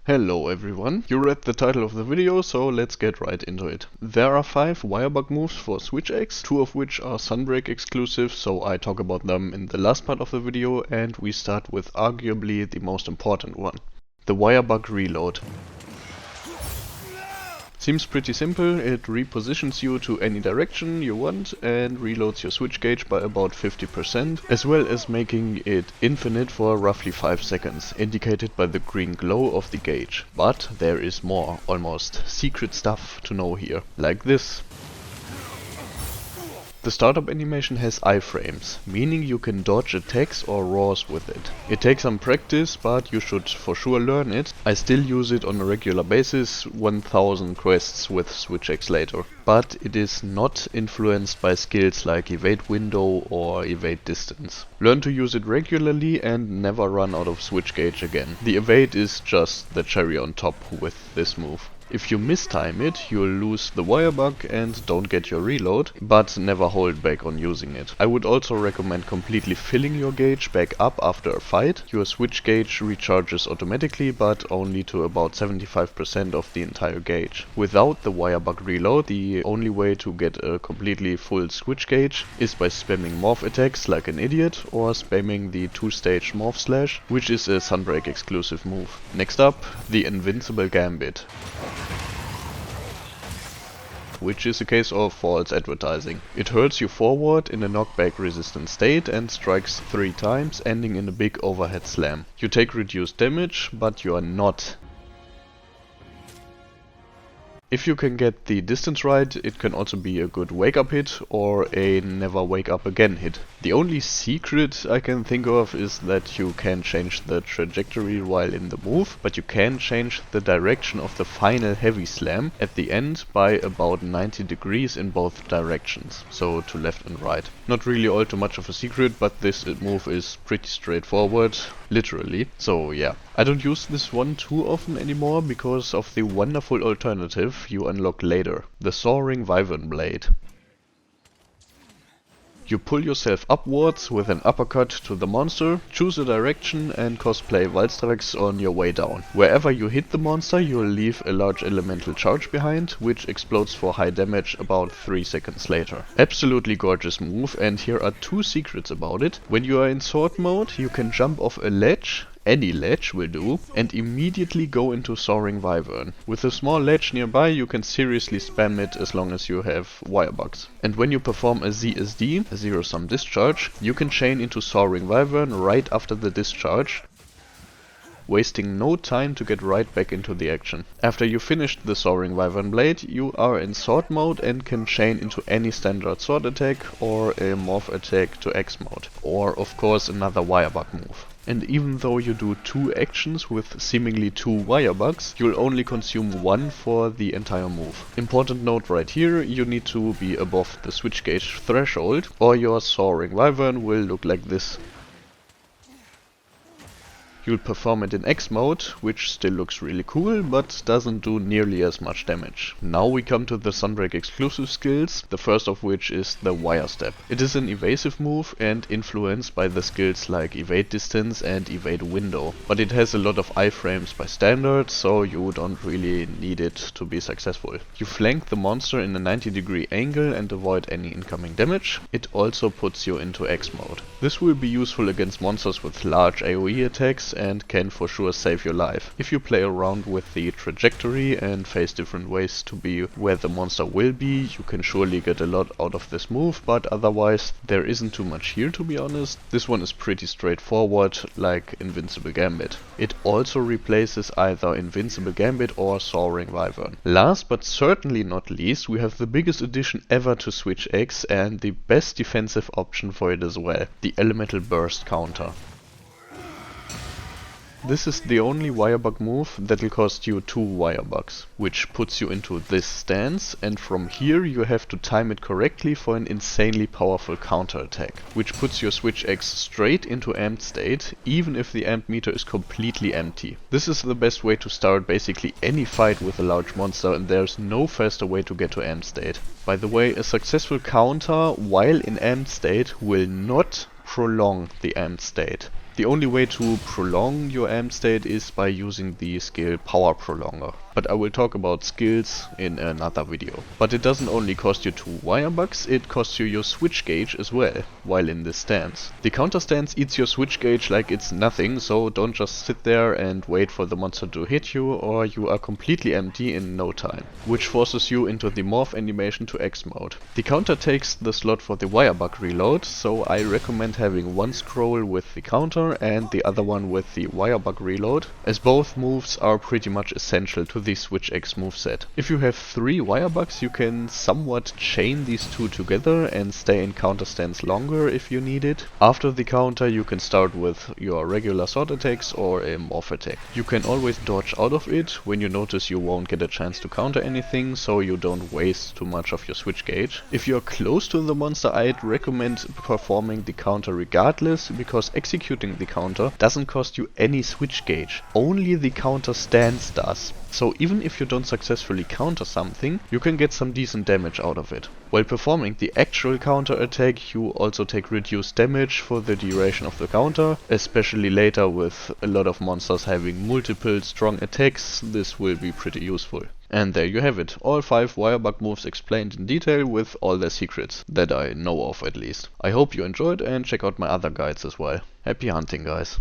Hello everyone, you read the title of the video, so let's get right into it. There are 5 Wirebug moves for Switch Axe, 2 of which are Sunbreak exclusive, so I talk about them in the last part of the video, and we start with arguably the most important one. The Wirebug Reload. Seems pretty simple. It repositions you to any direction you want and reloads your switch gauge by about 50%, as well as making it infinite for roughly 5 seconds, indicated by the green glow of the gauge. But there is more, almost secret stuff to know here, like this. The startup animation has iframes, meaning you can dodge attacks or roars with it. It takes some practice, but you should for sure learn it. I still use it on a regular basis, 1000 quests with Switch Axe later. But it is not influenced by skills like evade window or evade distance. Learn to use it regularly and never run out of switch gauge again. The evade is just the cherry on top with this move. If you mistime it, you'll lose the Wirebug and don't get your reload, but never hold back on using it. I would also recommend completely filling your gauge back up after a fight. Your switch gauge recharges automatically, but only to about 75% of the entire gauge. Without the Wirebug reload, the only way to get a completely full switch gauge is by spamming morph attacks like an idiot, or spamming the 2-stage morph slash, which is a Sunbreak exclusive move. Next up, the Invincible Gambit, which is a case of false advertising. It hurls you forward in a knockback resistant state and strikes 3 times, ending in a big overhead slam. You take reduced damage, but you are not. If you can get the distance right, it can also be a good wake up hit or a never wake up again hit. The only secret I can think of is that you can change the trajectory while in the move, but you can change the direction of the final heavy slam at the end by about 90 degrees in both directions, so to left and right. Not really all too much of a secret, but this move is pretty straightforward, literally. So yeah, I don't use this one too often anymore because of the wonderful alternative you unlock later, the Soaring Wyvern blade. You pull yourself upwards with an uppercut to the monster, choose a direction and cosplay Wildstrikes on your way down. Wherever you hit the monster, you'll leave a large elemental charge behind, which explodes for high damage about 3 seconds later. Absolutely gorgeous move, and here are 2 secrets about it. When you are in sword mode, you can jump off a ledge, any ledge will do, and immediately go into Soaring Wyvern. With a small ledge nearby, you can seriously spam it as long as you have wirebugs. And when you perform a ZSD, a zero sum discharge, you can chain into Soaring Wyvern right after the discharge, wasting no time to get right back into the action. After you finished the Soaring Wyvern blade, you are in sword mode and can chain into any standard sword attack or a morph attack to Axe mode. Or of course another Wirebug move. And even though you do 2 actions with seemingly 2 wirebugs, you'll only consume 1 for the entire move. Important note right here, you need to be above the switch gauge threshold, or your Soaring Wyvern will look like this. You'll perform it in Axe mode, which still looks really cool, but doesn't do nearly as much damage. Now we come to the Sunbreak exclusive skills, the first of which is the Wire Step. It is an evasive move and influenced by the skills like evade distance and evade window, but it has a lot of iframes by standard, so you don't really need it to be successful. You flank the monster in a 90-degree angle and avoid any incoming damage. It also puts you into Axe mode. This will be useful against monsters with large AoE attacks and can for sure save your life. If you play around with the trajectory and face different ways to be where the monster will be, you can surely get a lot out of this move, but otherwise there isn't too much here, to be honest. This one is pretty straightforward, like Invincible Gambit. It also replaces either Invincible Gambit or Soaring Wyvern. Last but certainly not least, we have the biggest addition ever to Switch Axe and the best defensive option for it as well, the Elemental Burst counter. This is the only Wirebug move that will cost you 2 wirebugs, which puts you into this stance, and from here you have to time it correctly for an insanely powerful counter attack, which puts your Switch Axe straight into amped state, even if the amp meter is completely empty. This is the best way to start basically any fight with a large monster, and there's no faster way to get to amped state. By the way, a successful counter while in amped state will not prolong the amped state. The only way to prolong your amp state is by using the skill Power Prolonger. But I will talk about skills in another video. But it doesn't only cost you 2 wirebugs, it costs you your switch gauge as well, while in this stance. The counter stance eats your switch gauge like it's nothing, so don't just sit there and wait for the monster to hit you, or you are completely empty in no time, which forces you into the morph animation to X mode. The counter takes the slot for the wirebug reload, so I recommend having one scroll with the counter and the other one with the wirebug reload, as both moves are pretty much essential to the Switch X moveset. If you have 3 wirebugs, you can somewhat chain these two together and stay in counter stance longer if you need it. After the counter you can start with your regular sword attacks or a morph attack. You can always dodge out of it when you notice you won't get a chance to counter anything, so you don't waste too much of your switch gauge. If you're close to the monster, I'd recommend performing the counter regardless, because executing the counter doesn't cost you any switch gauge, only the counter stance does. So even if you don't successfully counter something, you can get some decent damage out of it. While performing the actual counter attack, you also take reduced damage for the duration of the counter, especially later with a lot of monsters having multiple strong attacks. This will be pretty useful. And there you have it, all 5 Wirebug moves explained in detail with all their secrets, that I know of at least. I hope you enjoyed, and check out my other guides as well. Happy hunting, guys.